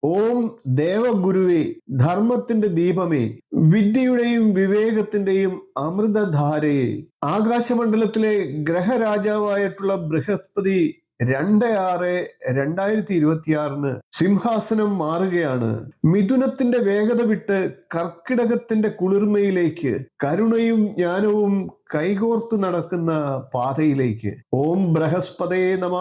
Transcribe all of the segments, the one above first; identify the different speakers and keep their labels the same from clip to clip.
Speaker 1: ഓം ദേവഗുരുവേ, ധർമ്മത്തിന്റെ ദീപമേ, വിദ്യയുടെയും വിവേകത്തിന്റെയും അമൃതധാരയെ. ആകാശമണ്ഡലത്തിലെ ഗ്രഹരാജാവായിട്ടുള്ള ബൃഹസ്പതി 2/6/2026 സിംഹാസനം മാറുകയാണ്. മിഥുനത്തിന്റെ വേഗത വിട്ട് കർക്കിടകത്തിന്റെ കുളിർമയിലേക്ക്, കരുണയും ജ്ഞാനവും കൈകോർത്ത് നടക്കുന്ന പാതയിലേക്ക്. ഓം ബൃഹസ്പതയേ നമ.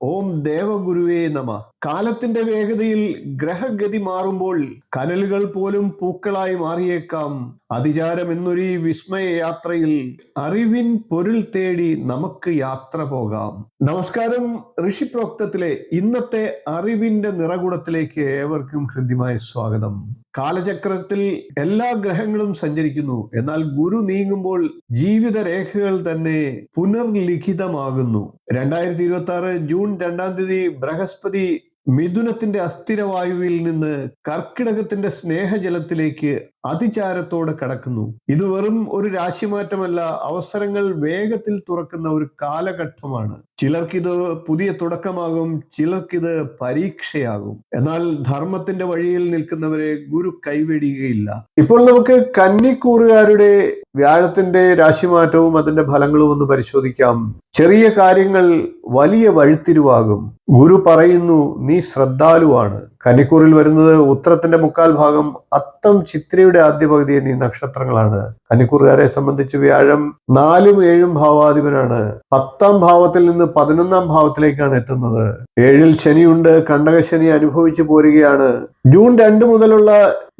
Speaker 1: ഓം ദേവഗുരുവേ നമ. കാലത്തിന്റെ വേഗതയിൽ ഗ്രഹഗതി മാറുമ്പോൾ കനലുകൾ പോലും പൂക്കളായി മാറിയേക്കാം. അതിചാരം എന്നൊരു വിസ്മയ യാത്രയിൽ അറിവിൻ പൊരുൾ തേടി നമുക്ക് യാത്ര പോകാം. നമസ്കാരം. ഋഷിപ്രോക്തത്തിലെ ഇന്നത്തെ അറിവിന്റെ നിറകുടത്തിലേക്ക് ഏവർക്കും ഹൃദ്യമായ സ്വാഗതം. കാലചക്രത്തിൽ എല്ലാ ഗ്രഹങ്ങളും സഞ്ചരിക്കുന്നു. എന്നാൽ ഗുരു നീങ്ങുമ്പോൾ ജീവിത രേഖകൾ തന്നെ പുനർലിഖിതമാകുന്നു. 2026 ജൂൺ 2 ബൃഹസ്പതി മിഥുനത്തിന്റെ അസ്ഥിരവായുവിൽ നിന്ന് കർക്കിടകത്തിന്റെ സ്നേഹജലത്തിലേക്ക് അതിചാരത്തോടെ കടക്കുന്നു. ഇത് വെറും ഒരു രാശിമാറ്റമല്ല, അവസരങ്ങൾ വേഗത്തിൽ തുറക്കുന്ന ഒരു കാലഘട്ടമാണ്. ചിലർക്കിത് പുതിയ തുടക്കമാകും, ചിലർക്കിത് പരീക്ഷയാകും. എന്നാൽ ധർമ്മത്തിന്റെ വഴിയിൽ നിൽക്കുന്നവരെ ഗുരു കൈവെടിയുകയില്ല. ഇപ്പോൾ നമുക്ക് കന്നിക്കൂറുകാരുടെ വ്യാഴത്തിന്റെ രാശിമാറ്റവും അതിന്റെ ഫലങ്ങളും ഒന്ന് പരിശോധിക്കാം. ചെറിയ കാര്യങ്ങൾ വലിയ വഴിത്തിരിവാകും. ഗുരു പറയുന്നു, നീ ശ്രദ്ധാലുവാണ്. കന്നിക്കൂറിൽ വരുന്നത് ഉത്തരത്തിന്റെ 3/4 ഭാഗം, അത്തം ചിത്രയുടെ ആദ്യ പകുതി എന്നീ നക്ഷത്രങ്ങളാണ്. കന്നിക്കൂറുകാരെ സംബന്ധിച്ച് വ്യാഴം 4ഉം 7ഉം ഭാവാധിപനാണ്. 10ാം ഭാവത്തിൽ നിന്ന് 11ാം ഭാവത്തിലേക്കാണ് എത്തുന്നത്. 7ൽ ശനിയുണ്ട്. കണ്ടകശനി അനുഭവിച്ചു പോരുകയാണ്. ജൂൺ 2 മുതലുള്ള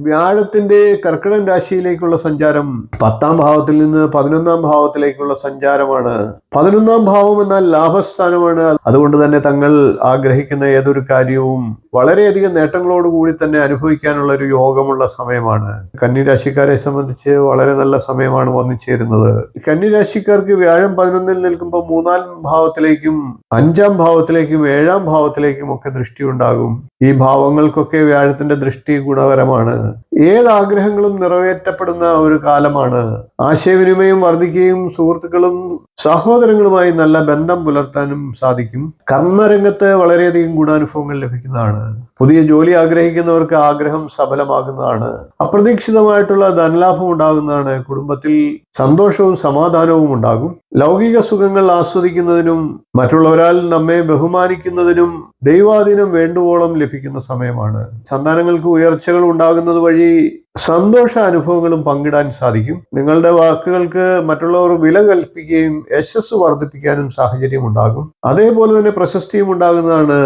Speaker 1: വ്യാഴത്തിന്റെ കർക്കിടക രാശിയിലേക്കുള്ള സഞ്ചാരം 10ാം ഭാവത്തിൽ നിന്ന് 11ാം ഭാവത്തിലേക്കുള്ള സഞ്ചാരമാണ്. 11ാം ഭാവം എന്നാൽ ലാഭസ്ഥാനമാണ്. അതുകൊണ്ട് തന്നെ തങ്ങൾ ആഗ്രഹിക്കുന്ന ഏതൊരു കാര്യവും വളരെയധികം നേട്ടങ്ങളോടുകൂടി തന്നെ അനുഭവിക്കാനുള്ള ഒരു യോഗമുള്ള സമയമാണ്. കന്നിരാശിക്കാരെ സംബന്ധിച്ച് വളരെ നല്ല സമയമാണ് വന്നു ചേരുന്നത്. കന്നിരാശിക്കാർക്ക് വ്യാഴം 11ൽ നിൽക്കുമ്പോൾ 3ാം ഭാവത്തിലേക്കും 5ാം ഭാവത്തിലേക്കും 7ാം ഭാവത്തിലേക്കും ഒക്കെ ദൃഷ്ടി ഉണ്ടാകും. ഈ ഭാവങ്ങൾക്കൊക്കെ വ്യാഴത്തിന്റെ ദൃഷ്ടി ഗുണകരമാണ്. ഏത് ആഗ്രഹങ്ങളും നിറവേറ്റപ്പെടുന്ന ഒരു കാലമാണ്. ആശയവിനിമയം വർദ്ധിക്കുകയും സുഹൃത്തുക്കളും സഹോദരങ്ങളുമായി നല്ല ബന്ധം പുലർത്താനും സാധിക്കും. കർമ്മരംഗത്ത് വളരെയധികം ഗുണാനുഭവങ്ങൾ ലഭിക്കുന്നതാണ്. പുതിയ ജോലി ആഗ്രഹിക്കുന്നവർക്ക് ആഗ്രഹം സഫലമാകുന്നതാണ്. അപ്രതീക്ഷിതമായിട്ടുള്ള ധനലാഭം ഉണ്ടാകുന്നതാണ്. കുടുംബത്തിൽ സന്തോഷവും സമാധാനവും ഉണ്ടാകും. ലൗകിക സുഖങ്ങൾ ആസ്വദിക്കുന്നതിനും മറ്റുള്ളവരാൽ നമ്മെ ബഹുമാനിക്കുന്നതിനും ദൈവാധീനം വേണ്ടുവോളം ലഭിക്കുന്ന സമയമാണ്. സന്താനങ്ങൾക്ക് ഉയർച്ചകൾ ഉണ്ടാകുന്നത് വഴി സന്തോഷ അനുഭവങ്ങളും പങ്കിടാൻ സാധിക്കും. നിങ്ങളുടെ വാക്കുകൾക്ക് മറ്റുള്ളവർ വില കൽപ്പിക്കുകയും യശസ് വർദ്ധിപ്പിക്കാനും സാഹചര്യം ഉണ്ടാകും. അതേപോലെ തന്നെ പ്രശസ്തിയും ഉണ്ടാകുന്നതാണ്.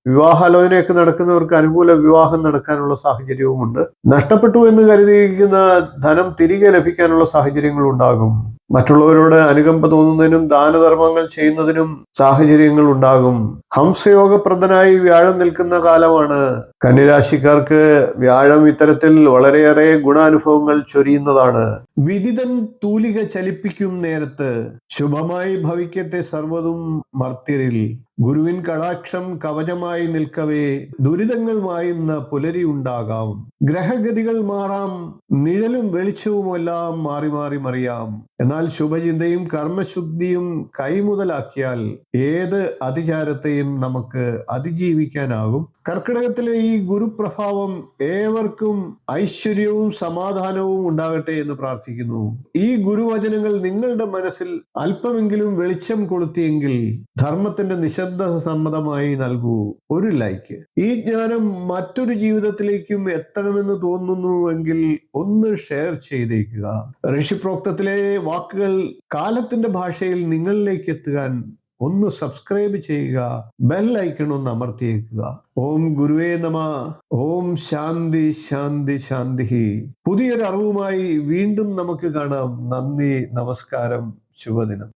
Speaker 1: വിവാഹാലോചനയൊക്കെ നടക്കുന്നവർക്ക് അനുകൂല വിവാഹം നടക്കാനുള്ള സാഹചര്യവുമുണ്ട്. നഷ്ടപ്പെട്ടു എന്ന് കരുതിയിരിക്കുന്ന ധനം തിരികെ ലഭിക്കാനുള്ള സാഹചര്യങ്ങൾ ഉണ്ടാകും. മറ്റുള്ളവരോട് അനുകമ്പ തോന്നുന്നതിനും ദാനധർമ്മങ്ങൾ ചെയ്യുന്നതിനും സാഹചര്യങ്ങൾ ഉണ്ടാകും. ഹംസയോഗപ്രദനായി വ്യാഴം നിൽക്കുന്ന കാലമാണ്. കന്നിരാശിക്കാർക്ക് വ്യാഴം ഇത്തരത്തിൽ വളരെയേറെ ഗുണാനുഭവങ്ങൾ ചൊരിയുന്നതാണ്. വിദിതൻ തൂലിക ചലിപ്പിക്കും നേരത്ത് ശുഭമായി ഭവിക്കട്ടെ സർവ്വതും മർത്യരിൽ. ഗുരുവിൻ കടാക്ഷം കവചമായി നിൽക്കവേ ദുരിതങ്ങൾ മായുന്ന പുലരി ഉണ്ടാകാം. ഗ്രഹഗതികൾ മാറാം, നിഴലും വെളിച്ചവുമെല്ലാം മാറി മാറി മറിയാം. എന്നാൽ ശുഭചിന്തയും കർമ്മശുദ്ധിയും കൈമുതലാക്കിയാൽ ഏത് അതിചാരത്തെയും നമുക്ക് അതിജീവിക്കാനാകും. കർക്കിടകത്തിലെ ഈ ഗുരുപ്രഭാവം ഏവർക്കും ഐശ്വര്യവും സമാധാനവും ഉണ്ടാകട്ടെ എന്ന് പ്രാർത്ഥിക്കുന്നു. ഈ ഗുരുവചനങ്ങൾ നിങ്ങളുടെ മനസ്സിൽ അല്പമെങ്കിലും വെളിച്ചം കൊളുത്തിയെങ്കിൽ ധർമ്മത്തിന്റെ നിശബ്ദ സമ്മതമായി നൽകൂ ഒരു ലൈക്ക്. ഈ ജ്ഞാനം മറ്റൊരു ജീവിതത്തിലേക്കും എത്തണമെന്ന് തോന്നുന്നുവെങ്കിൽ ഒന്ന് ഷെയർ ചെയ്തേക്കുക. ഋഷിപ്രോക്തത്തിലെ വാക്കുകൾ കാലത്തിന്റെ ഭാഷയിൽ നിങ്ങളിലേക്ക് എത്തുവാൻ ഒന്ന് സബ്സ്ക്രൈബ് ചെയ്യുക. ബെൽ ഐക്കൺ ഒന്ന് അമർത്തിയേക്കുക. ഓം ഗുരുവേ നമ. ഓം ശാന്തി ശാന്തി ശാന്തി. പുതിയൊരു അറിവുമായി വീണ്ടും നമുക്ക് കാണാം. നന്ദി, നമസ്കാരം, ശുഭദിനം.